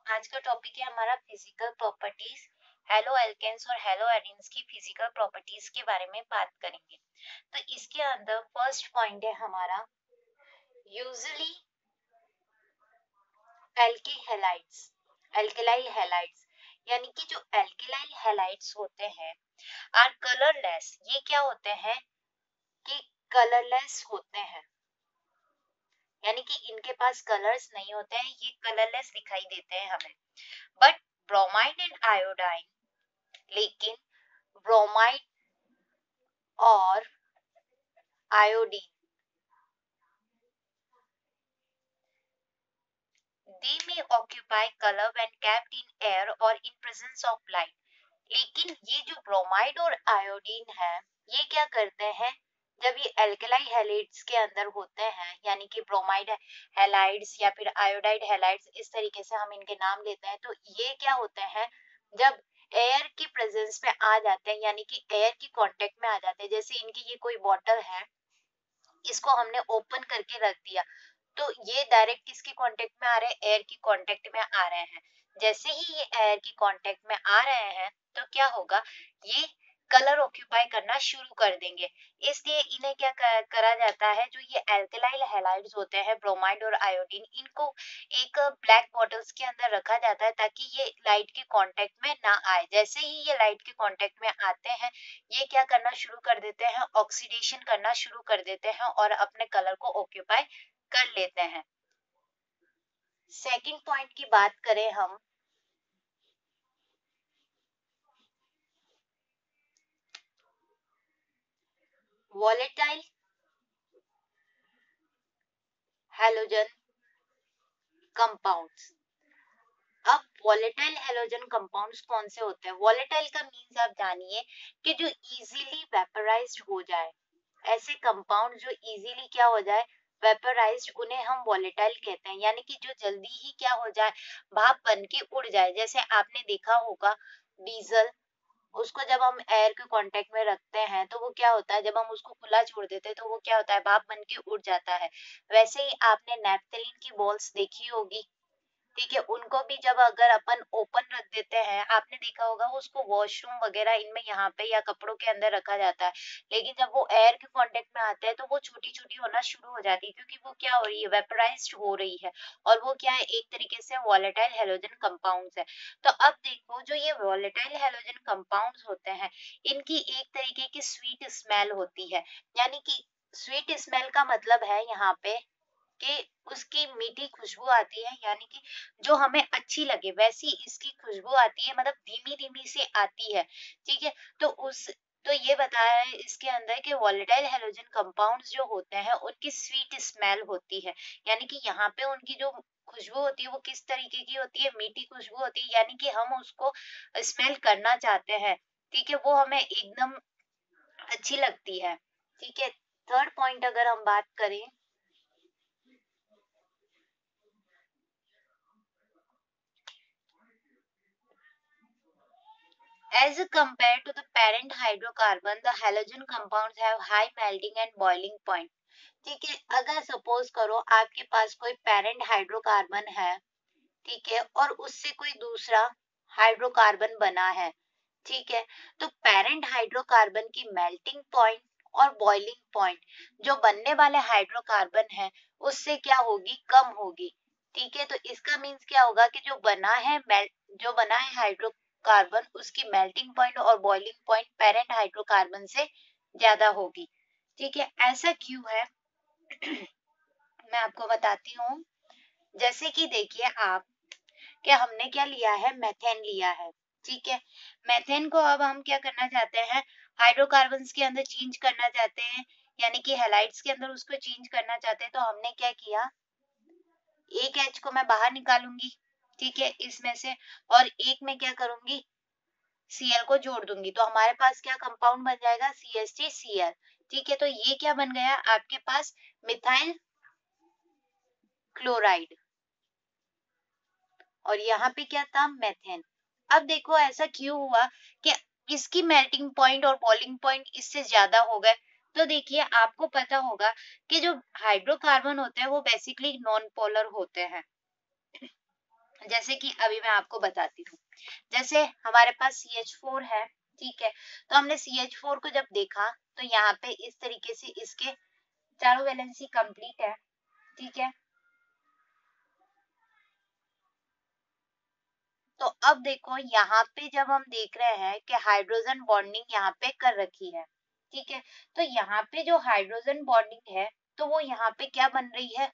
आज का टॉपिक है हमारा फिजिकल प्रॉपर्टीज। हेलो एल्केन्स और हेलो एडीन्स की फिजिकल प्रॉपर्टीज के बारे में बात करेंगे। तो इसके अंदर फर्स्ट पॉइंट है हमारा यूजुअली एल्केलाइड्स एल्केलाइल हैलाइड्स, यानी कि जो एल्केलाइल हैलाइड्स होते हैं आर कलरलेस। ये क्या होते हैं कि कलरलेस होते हैं, यानी कि इनके पास कलर्स नहीं होते हैं, ये कलरलेस दिखाई देते हैं हमें। बट ब्रोमाइड एंड आयोडाइन, लेकिन ब्रोमाइड और iodine they may occupy color when kept in air or in presence of light। लेकिन ये जो ब्रोमाइड और आयोडीन है ये क्या करते हैं, जब ये एल्केलाइल हैलाइड्स के अंदर होते हैं, यानी कि ब्रोमाइड हैलाइड्स या फिर आयोडाइड हैलाइड्स, इस तरीके से हम इनके नाम लेते हैं। तो ये क्या होते हैं, जब एयर की प्रेजेंस में आ जाते हैं, यानी कि एयर की कांटेक्ट में आ जाते हैं। जैसे इनकी ये कोई बॉटल है, इसको हमने ओपन करके रख दिया, तो ये डायरेक्ट किसके कांटेक्ट में आ रहे हैं, एयर की कांटेक्ट में आ रहे हैं। जैसे ही ये एयर की कांटेक्ट में आ रहे हैं तो क्या होगा, ये कलर ऑक्यूपाई करना शुरू कर देंगे। इसलिए इन्हें क्या करा जाता है, जो ये एल्केलाइल हैलाइड्स होते हैं ब्रोमाइड और आयोडीन, इनको एक ब्लैक बॉटल्स के अंदर रखा जाता है ताकि ये लाइट के कांटेक्ट में ना आए। जैसे ही ये लाइट के कांटेक्ट में आते हैं, ये क्या करना शुरू कर देते हैं, ऑक्सीडेशन करना शुरू कर देते हैं और अपने कलर को ऑक्यूपाई कर लेते हैं। सेकंड पॉइंट की बात करें हम, वॉलेटाइल हैलोजन कंपाउंड्स। अब वॉलेटाइल हैलोजन कंपाउंड्स कौन से होते हैं? वॉलेटाइल का मीन्स आप जानिए कि जो इजीली वेपराइज्ड हो जाए, ऐसे कंपाउंड जो इजीली क्या हो जाए, वेपराइज्ड, उन्हें हम वॉलेटाइल कहते हैं। यानी कि जो जल्दी ही क्या हो जाए, भाप बन के उड़ जाए। जैसे आपने देखा होगा डीजल, उसको जब हम एयर के कांटेक्ट में रखते हैं तो वो क्या होता है, जब हम उसको खुला छोड़ देते हैं तो वो क्या होता है, भाप बन के उड़ जाता है। वैसे ही आपने नैप्थलीन की बॉल्स देखी होगी, ठीक है, उनको भी जब अगर अपन ओपन रख देते हैं, आपने देखा होगा उसको वॉशरूम वगैरह इनमें यहाँ पे या कपड़ों के अंदर रखा जाता है, लेकिन जब वो एयर के कांटेक्ट में आते हैं तो वो छोटी छोटी होना शुरू हो जाती है, क्योंकि वो क्या हो रही है, वेपराइज्ड हो रही है। और वो क्या है, एक तरीके से वॉलेटाइल हैलोजन कंपाउंड्स है। तो अब देखो, जो ये वॉलेटाइल हैलोजन कंपाउंड्स होते हैं, इनकी एक तरीके की स्वीट स्मेल होती है। यानी कि स्वीट स्मेल का मतलब है यहाँ पे कि उसकी मीठी खुशबू आती है, यानी कि जो हमें अच्छी लगे वैसी इसकी खुशबू आती है, मतलब धीमी धीमी से आती है। ठीक है, तो ये बताया है इसके अंदर कि वॉलेटाइल हैलोजन कंपाउंड्स जो होते हैं उनकी स्वीट स्मेल होती है। यानी कि यहाँ पे उनकी जो खुशबू होती है वो किस तरीके की होती है, मीठी खुशबू होती है, यानी कि हम उसको स्मेल करना चाहते हैं। ठीक है, वो हमें एकदम अच्छी लगती है। ठीक है, थर्ड पॉइंट अगर हम बात करें, as compared to the parent hydrocarbon, the halogen compounds have high melting and boiling point। ठीक है, अगर सपोज करो आपके पास कोई पेरेंट हाइड्रोकार्बन है, ठीक है, और उससे कोई दूसरा हाइड्रोकार्बन बना है, ठीक है, तो पेरेंट हाइड्रोकार्बन की मेल्टिंग पॉइंट और बॉइलिंग पॉइंट जो बनने वाले हाइड्रोकार्बन है उससे क्या होगी, कम होगी। ठीक है, तो इसका मीन्स क्या होगा कि जो बना है हाइड्रोकार्बन उसकी मेल्टिंग पॉइंट और बॉइलिंग पॉइंट पेरेंट हाइड्रोकार्बन से ज्यादा होगी। ठीक है, ऐसा क्यों है मैं आपको बताती हूँ। जैसे कि देखिए आप, क्या हमने क्या लिया है, मेथेन लिया है। ठीक है, मेथेन को अब हम क्या करना चाहते हैं, हाइड्रोकार्बन्स के अंदर चेंज करना चाहते हैं, यानी कि हैलाइड्स के अंदर उसको चेंज करना चाहते हैं। तो हमने क्या किया, एक एच को मैं बाहर निकालूंगी, ठीक है, इसमें से, और एक में क्या करूंगी, Cl को जोड़ दूंगी, तो हमारे पास क्या कंपाउंड बन जाएगा, CH3Cl। ठीक है, तो ये क्या बन गया आपके पास, मिथाइल क्लोराइड, और यहाँ पे क्या था, मेथेन। अब देखो ऐसा क्यों हुआ कि इसकी मेल्टिंग पॉइंट और बॉइलिंग पॉइंट इससे ज्यादा हो गए। तो देखिए आपको पता होगा कि जो हाइड्रोकार्बन होते हैं वो बेसिकली नॉन पोलर होते हैं। जैसे कि अभी मैं आपको बताती हूँ, जैसे हमारे पास CH4 है, ठीक है, तो हमने CH4 को जब देखा तो यहाँ पे इस तरीके से इसके चारों वैलेंसी कंप्लीट है, ठीक है। तो अब देखो यहाँ पे जब हम देख रहे हैं कि हाइड्रोजन बॉन्डिंग यहाँ पे कर रखी है, ठीक है, तो यहाँ पे जो हाइड्रोजन बॉन्डिंग है तो वो यहाँ पे क्या बन रही है,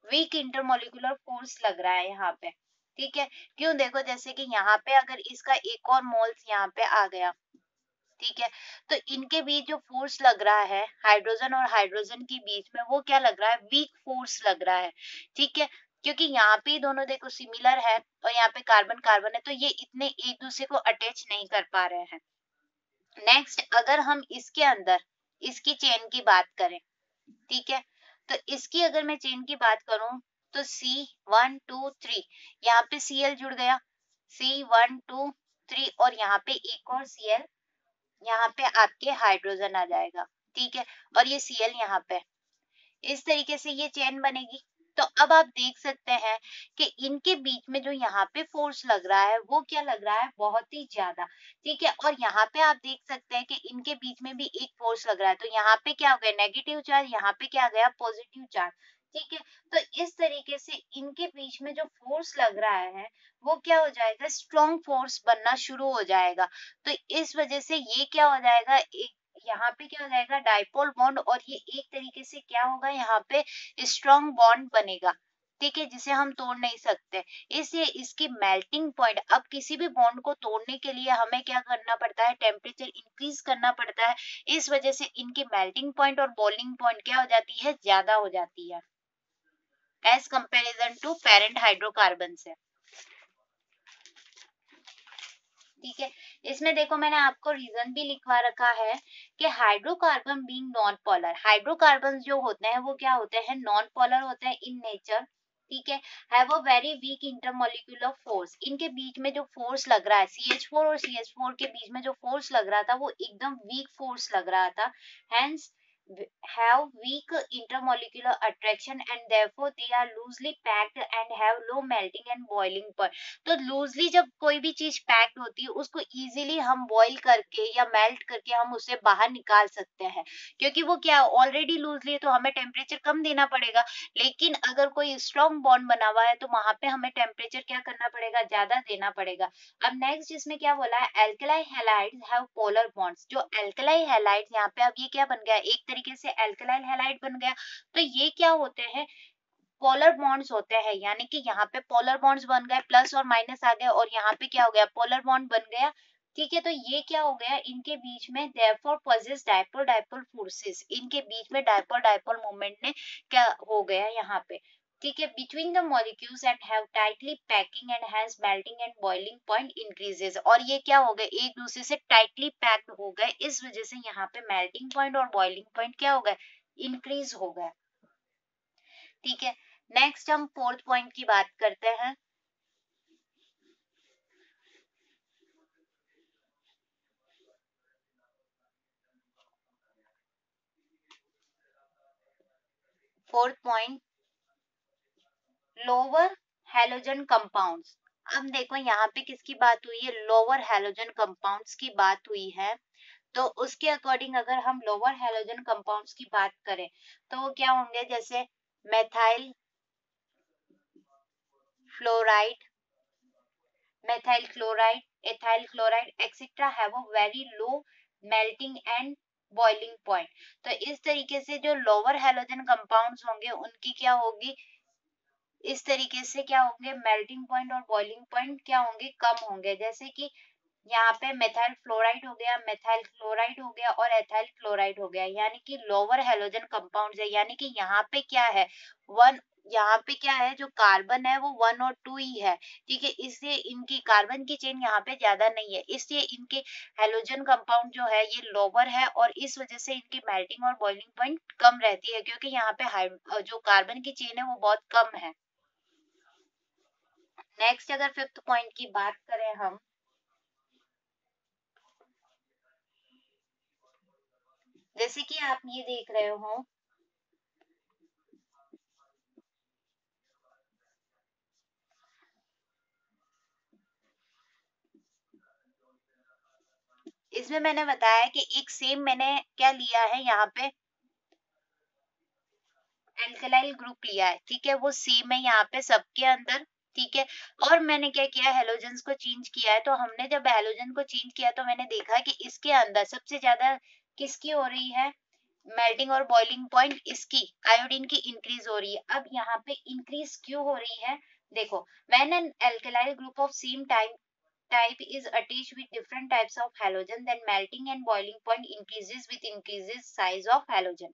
वीक इंटरमोलिकुलर फोर्स लग रहा है यहाँ पे, ठीक है। क्यों, देखो जैसे कि यहाँ पे अगर इसका एक और मोल्स यहाँ पे आ गया, ठीक है, तो इनके बीच जो फोर्स लग रहा है हाइड्रोजन और हाइड्रोजन के बीच में, वो क्या लग रहा है, वीक फोर्स लग रहा है, ठीक है। क्योंकि यहाँ पे दोनों देखो सिमिलर है और यहाँ पे कार्बन कार्बन है, तो ये इतने एक दूसरे को अटैच नहीं कर पा रहे हैं। नेक्स्ट अगर हम इसके अंदर इसकी चेन की बात करें, ठीक है, तो इसकी अगर मैं चेन की बात करूं तो C1 2 3, यहाँ पे Cl जुड़ गया, C1 2 3, और यहाँ पे एक और Cl, यहाँ पे आपके हाइड्रोजन आ जाएगा, ठीक है, और ये Cl यहाँ पे, इस तरीके से ये चेन बनेगी। तो अब आप देख सकते हैं कि इनके बीच में जो यहाँ पे फोर्स लग रहा है वो क्या लग रहा है, बहुत ही ज्यादा, ठीक है। और यहाँ पे आप देख सकते हैं कि इनके बीच में भी एक फोर्स लग रहा है, तो यहाँ पे क्या हो गया, नेगेटिव चार्ज, यहाँ पे क्या गया, पॉजिटिव चार्ज, ठीक है। तो इस तरीके से इनके बीच में जो फोर्स लग रहा है वो क्या हो जाएगा, स्ट्रॉन्ग फोर्स बनना शुरू हो जाएगा। तो इस वजह से ये क्या हो जाएगा, एक यहाँ पे क्या हो जाएगा, डाइपोल बॉन्ड, और ये एक तरीके से क्या होगा, यहाँ पे स्ट्रॉन्ग बॉन्ड बनेगा, ठीक है, जिसे हम तोड़ नहीं सकते। इसलिए इसकी मेल्टिंग पॉइंट, अब किसी भी बॉन्ड को तोड़ने के लिए हमें क्या करना पड़ता है, टेम्परेचर इंक्रीज करना पड़ता है। इस वजह से इनकी मेल्टिंग पॉइंट और बॉइलिंग पॉइंट क्या हो जाती है, ज्यादा हो जाती है as comparison to parent hydrocarbon से, ठीक है। इसमें देखो मैंने आपको रीजन भी लिखवा रखा है कि hydrocarbon being non polar, hydrocarbon जो होते हैं वो क्या होते हैं, नॉन पोलर होते हैं इन नेचर, ठीक है, have a very weak intermolecular force, इनके बीच में जो फोर्स लग रहा है CH4 और CH4 के बीच में जो फोर्स लग रहा था वो एकदम वीक फोर्स लग रहा था, hence have weak intermolecular attraction and therefore they are loosely packed and have low melting and boiling point। तो लूजली जब कोई भी चीज पैक्ड होती है उसको इजीली हम बॉईल करके या मेल्ट करके हम उसे बाहर निकाल सकते हैं, क्योंकि वो क्या ऑलरेडी लूजली है तो हमें टेम्परेचर कम देना पड़ेगा। लेकिन अगर कोई स्ट्रॉन्ग बॉन्ड बना हुआ है तो वहां पे हमें टेम्परेचर क्या करना पड़ेगा, ज्यादा देना पड़ेगा। अब नेक्स्ट इसमें क्या बोला है, alkali halides have polar bonds, जो एल्कलाई हैलाइड्स यहाँ पे, अब ये क्या बन गया, एक तरीके से एल्कलाइल हैलाइड बन गया। तो ये क्या होते हैं, पोलर बॉन्ड्स होते हैं, यानी कि यहाँ पे पोलर बॉन्ड्स बन गए, प्लस और माइनस आ गए, और यहाँ पे क्या हो गया, पोलर बॉन्ड बन गया, ठीक है। तो ये क्या हो गया, इनके बीच में therefore possess dipole dipole forces, इनके बीच में डाइपोल डाइपोल मूवमेंट ने क्या हो गया यहाँ पे, ठीक है, between the molecules and have tightly packing and has melting and boiling point increases, और ये क्या हो गए, एक दूसरे से टाइटली पैक्ड हो गए, इस वजह से यहाँ पे मेल्टिंग पॉइंट और बॉइलिंग पॉइंट क्या हो गए, इंक्रीज हो गए, ठीक है। नेक्स्ट हम फोर्थ पॉइंट की बात करते हैं। Fourth point, lower halogen compounds. अब देखो यहाँ पे किसकी बात हुई है, लोअर हैलोजन कंपाउंड्स की बात हुई है। तो उसके अकॉर्डिंग अगर हम लोअर हैलोजन कंपाउंड्स की बात करें तो वो क्या होंगे, जैसे methyl fluoride, methyl chloride, ethyl chloride etc have a very low melting and boiling point। तो इस तरीके से जो लोअर हैलोजन कंपाउंड्स होंगे उनकी क्या होगी, इस तरीके से क्या होंगे, मेल्टिंग पॉइंट और बॉइलिंग पॉइंट क्या होंगे, कम होंगे। जैसे कि यहाँ पे मेथाइल फ्लोराइड हो गया, मेथाइल क्लोराइड हो गया और एथाइल क्लोराइड हो गया, यानी कि लोअर हैलोजन कंपाउंड्स है, यानी कि यहाँ पे क्या है, वन, यहाँ पे क्या है, जो कार्बन है वो 1 और 2 ही है, ठीक है, इसलिए इनकी कार्बन की चेन यहाँ पे ज्यादा नहीं है, इसलिए इनके हैलोजन कंपाउंड जो है ये लोअर है, और इस वजह से इनकी मेल्टिंग और बॉइलिंग पॉइंट कम रहती है, क्योंकि यहाँ पे जो कार्बन की चेन है वो बहुत कम है। नेक्स्ट अगर फिफ्थ पॉइंट की बात करें हम, जैसे कि आप ये देख रहे हो, इसमें मैंने बताया कि एक सेम मैंने क्या लिया है यहाँ पे एल्कलाइल ग्रुप लिया है, ठीक है, वो सेम है यहाँ पे सबके अंदर, ठीक है। और मैंने क्या किया, हेलोजन्स को चेंज किया है। तो हमने जब हेलोजन को चेंज किया तो मैंने देखा कि इसके अंदर सबसे ज्यादा किसकी हो रही है मेल्टिंग और बॉइलिंग पॉइंट, इसकी आयोडीन की इंक्रीज हो रही है। अब यहाँ पे इंक्रीज क्यों हो रही है, देखो, when an alkyl group of same type is attached with different types of halogen, then melting and boiling point increases with increases size of halogen,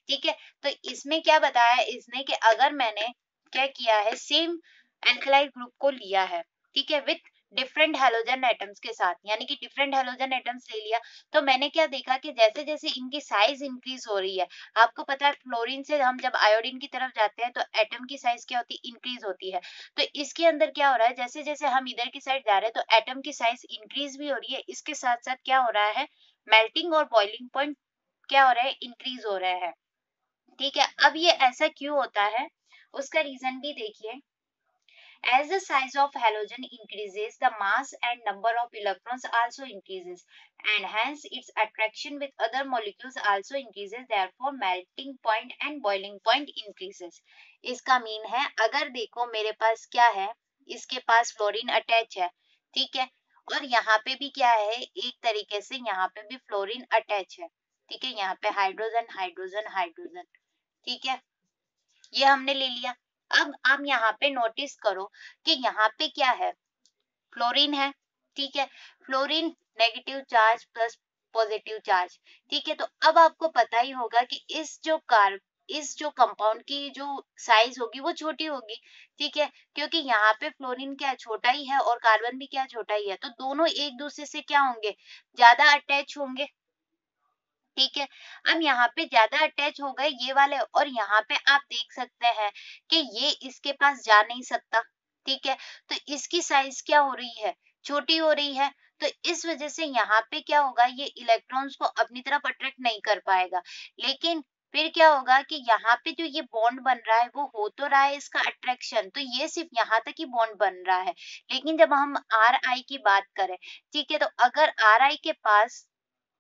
ठीक है। तो इसमें क्या बताया इसने कि अगर मैंने क्या किया है, सेम एल्कलाइल ग्रुप को लिया है, ठीक है, विथ डिफरेंट हेलोजन एटम्स के साथ, यानी कि डिफरेंट हेलोजन एटम्स ले लिया, तो मैंने क्या देखा कि जैसे जैसे इनकी साइज इंक्रीज हो रही है, आपको पता है फ्लोरीन से हम जब आयोडीन की तरफ जाते हैं तो एटम की साइज क्या होती है, इंक्रीज होती है। तो इसके अंदर क्या हो रहा है, जैसे जैसे हम इधर की साइड जा रहे हैं तो एटम की साइज इंक्रीज भी हो रही है, इसके साथ साथ क्या हो रहा है, मेल्टिंग और बॉइलिंग पॉइंट क्या हो रहा है, इंक्रीज हो रहा है, ठीक है। अब ये ऐसा क्यों होता है, उसका रीजन भी देखिए। As the size of halogen increases, the mass and number of electrons also increases, and hence its attraction with other molecules also increases. Therefore, melting point and boiling point increases. इसका mean है, अगर देखो मेरे पास क्या है, इसके पास fluorine attach है, ठीक है, और यहाँ पे भी क्या है, एक तरीके से यहाँ पे भी फ्लोरीन अटैच है, ठीक है, यहाँ पे हाइड्रोजन हाइड्रोजन हाइड्रोजन, ठीक है, ये हमने ले लिया। अब आप यहाँ पे नोटिस करो कि यहाँ पे क्या है, फ्लोरीन है, ठीक है, fluorine negative charge plus positive charge, ठीक है। तो अब आपको पता ही होगा कि इस जो कंपाउंड की जो साइज होगी वो छोटी होगी, ठीक है, क्योंकि यहाँ पे फ्लोरीन क्या छोटा ही है और कार्बन भी क्या छोटा ही है, तो दोनों एक दूसरे से क्या होंगे, ज्यादा अटैच होंगे, ठीक है। अब यहाँ पे ज्यादा अटैच हो गए ये वाले, और यहाँ पे आप देख सकते हैं कि ये इसके पास जा नहीं सकता, ठीक है, तो इसकी साइज क्या हो रही है, छोटी हो रही है। तो इस वजह से यहाँ पे क्या होगा, ये इलेक्ट्रॉन्स को अपनी तरफ अट्रैक्ट नहीं कर पाएगा। लेकिन फिर क्या होगा कि यहाँ पे जो ये बॉन्ड बन रहा है वो हो तो रहा है इसका अट्रैक्शन, तो ये सिर्फ यहाँ तक ही बॉन्ड बन रहा है। लेकिन जब हम आर आई की बात करें, ठीक है, तो अगर आर आई के पास,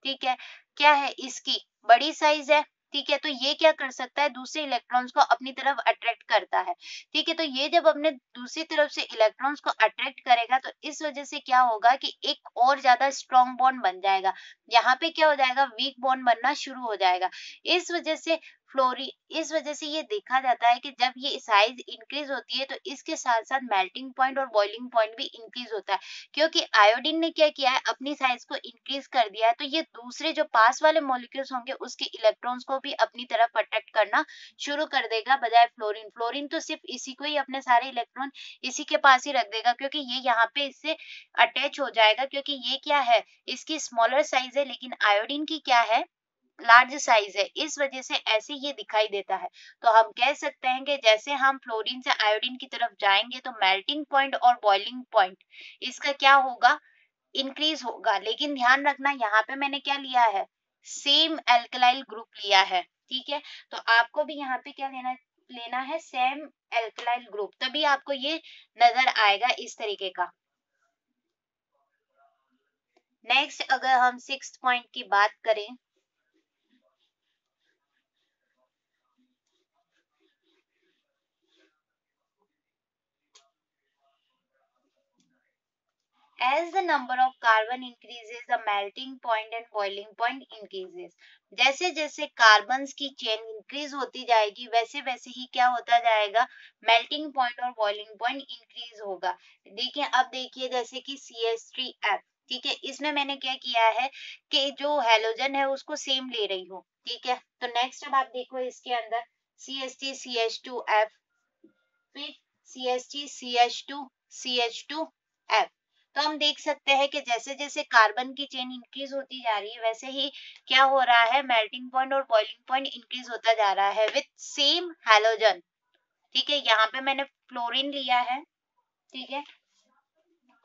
ठीक है, क्या है, इसकी बड़ी साइज है, ठीक है, तो ये क्या कर सकता है, दूसरे इलेक्ट्रॉन्स को अपनी तरफ अट्रैक्ट करता है, ठीक है। तो ये जब अपने दूसरी तरफ से इलेक्ट्रॉन्स को अट्रैक्ट करेगा तो इस वजह से क्या होगा कि एक और ज्यादा स्ट्रॉन्ग बॉन्ड बन जाएगा, यहाँ पे क्या हो जाएगा, वीक बॉन्ड बनना शुरू हो जाएगा। इस वजह से इस वजह से ये देखा जाता है कि जब ये साइज इंक्रीज होती है तो इसके साथ साथ मेल्टिंग पॉइंट और बॉइलिंग पॉइंट भी इंक्रीज होता है, क्योंकि आयोडीन ने क्या किया है, अपनी साइज को इंक्रीज कर दिया है, तो ये दूसरे जो पास वाले मॉलिक्यूल्स होंगे उसके इलेक्ट्रॉन्स को भी अपनी तरफ अट्रैक्ट करना शुरू कर देगा, बजाय फ्लोरीन। फ्लोरीन तो सिर्फ इसी को ही, अपने सारे इलेक्ट्रॉन इसी के पास ही रख देगा, क्योंकि ये यहाँ पे इससे अटैच हो जाएगा, क्योंकि ये क्या है, इसकी स्मॉलर साइज है, लेकिन आयोडीन की क्या है, लार्ज साइज है, इस वजह से ऐसे ये दिखाई देता है। तो हम कह सकते हैं कि जैसे हम फ्लोरीन से आयोडीन की तरफ जाएंगे तो मेल्टिंग पॉइंट और बॉइलिंग पॉइंट इसका क्या होगा, इंक्रीज होगा। लेकिन ध्यान रखना, यहाँ पे मैंने क्या लिया है, सेम एल्कलाइल ग्रुप लिया है, ठीक है, तो आपको भी यहाँ पे क्या लेना लेना है, सेम एल्कलाइल ग्रुप, तभी आपको ये नजर आएगा इस तरीके का। नेक्स्ट अगर हम सिक्स्थ पॉइंट की बात करें, as the number of carbon increases the melting point and boiling point increases, जैसे जैसे कार्बन्स की चेन इंक्रीज होती जाएगी वैसे वैसे ही क्या होता जाएगा, मेल्टिंग पॉइंट और बॉइलिंग पॉइंट इंक्रीज होगा। देखिए, अब देखिए जैसे कि CH3F, ठीक है, इसमें मैंने क्या किया है कि जो हेलोजन है उसको सेम ले रही हूँ, ठीक है। तो नेक्स्ट अब आप देखो इसके अंदर CH3CH2F, फिर CH3CH2CH2F। तो हम देख सकते हैं कि जैसे जैसे कार्बन की चेन इंक्रीज होती जा रही है वैसे ही क्या हो रहा है, मेल्टिंग पॉइंट और बॉइलिंग पॉइंट इंक्रीज होता जा रहा है विथ सेम हैलोजन, ठीक है। यहाँ पे मैंने फ्लोरीन लिया है, ठीक है।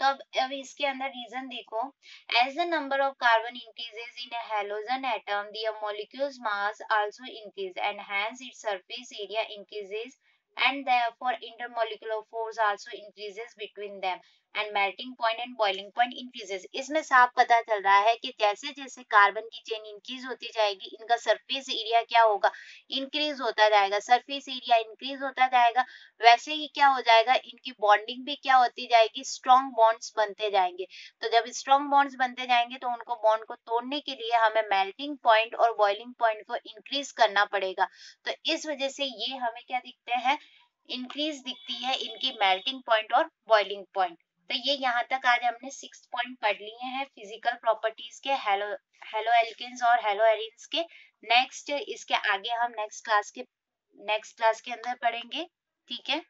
तो अब इसके अंदर रीजन देखो, as the number of carbon increases in a halogen atom the molecule's mass also increase and hence its surface area increases and therefore intermolecular force also increases between them and melting point and boiling point increases. इसमें साफ पता चल रहा है कि जैसे जैसे carbon की चेन इंक्रीज होती जाएगी, इनका सरफेस एरिया क्या होगा, इंक्रीज होता जाएगा। सरफेस एरिया इंक्रीज होता जाएगा, वैसे ही क्या हो जाएगा, इनकी बॉन्डिंग भी क्या होती जाएगी, स्ट्रॉन्ग बॉन्ड्स बनते जाएंगे। तो जब स्ट्रॉन्ग बॉन्ड्स बनते जाएंगे तो उनको बॉन्ड को तोड़ने के लिए हमें मेल्टिंग पॉइंट और बॉइलिंग पॉइंट को इंक्रीज करना पड़ेगा। तो इस वजह से ये हमें क्या दिखते हैं, इंक्रीज दिखती है इनकी मेल्टिंग पॉइंट और बॉइलिंग पॉइंट। तो ये यहाँ तक आज हमने 6 पॉइंट पढ़ लिए हैं फिजिकल प्रॉपर्टीज के हेलो एल्केन्स और हेलो एरिन्स के। नेक्स्ट इसके आगे हम नेक्स्ट क्लास के अंदर पढ़ेंगे। ठीक है।